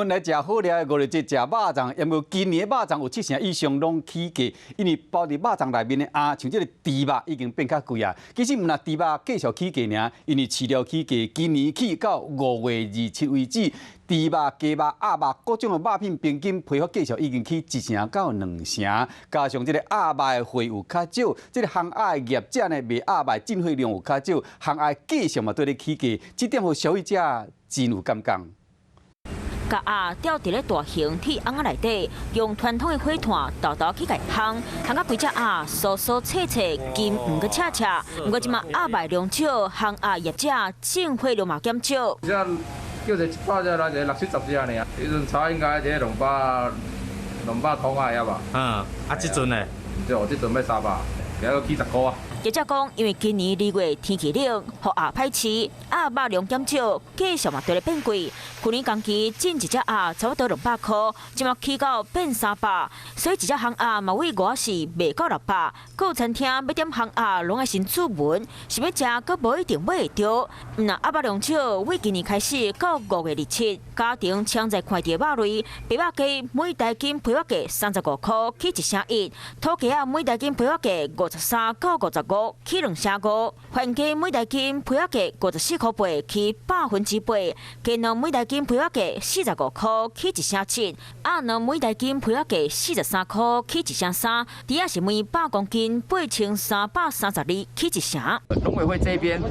闻来食好料的五日节食肉粽，因为今年的肉粽有70%以上拢起价，因为包伫肉粽内面的像这个猪肉已经变较贵啊。其实毋那猪肉继续起价尔，因为饲料起价，今年起到5月27为止，猪肉、鸡肉、鸭肉各种的肉品平均批发价数已经起1成到2成，加上这个鸭肉的货有较少，这个烘鸭的业者呢卖鸭肉进货量有较少，烘鸭的价数嘛对咧起价，这点互消费者真有感觉。甲鸭吊伫咧大型铁甕内底，用传统的火炭豆豆去甲烘，烘到规只鸭酥酥脆脆，筋唔过恰恰。不过即马鸭肉量少，烘鸭业者进货量嘛减少。叫一100只来就60-70只尔，迄阵差应该伫200桶啊鸭吧。即阵呢？对，即阵要300，今个起10块啊。业者讲，因为今年2月天气冷，互鸭歹饲，鸭肉量减少，价数嘛对咧变贵。去年同期进一只鸭差不多200块，即马起到变300，所以一只烘鸭嘛为外市卖到600。各有餐厅要点烘鸭，拢爱先注文，是要食，阁无一定买会到。那鸭肉量少，为今年开始到5月27，家庭抢在看到肉类，白肉鸡每台斤批发价35块起1成1，土鸡仔每台斤批发价53到55。起2成5，番鸡每台斤批发价54块8，起8%，鸡卵每台斤批发价45块，起1成7，鸭卵每台斤批发价43块，起1成3，猪仔是每100公斤8332，起1成。农委会这边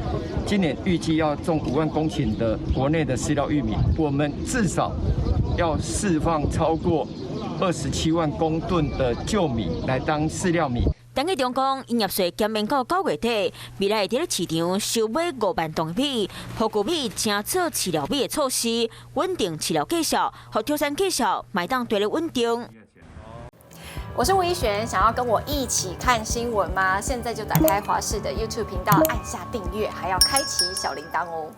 今年预计要种5万公顷的国内的饲料玉米，我们至少要释放超过27万公吨的旧米来当饲料米。陈义中讲，营业税减免到9月底，未来会伫咧市场收买5万吨米，互玉米正做饲料米的措施，稳定饲料价数，互挑产价数卖当对咧稳定。我是吴依璇，想要跟我一起看新闻吗？现在就打开华视的 YouTube 频道，按下订阅，还要开启小铃铛哦。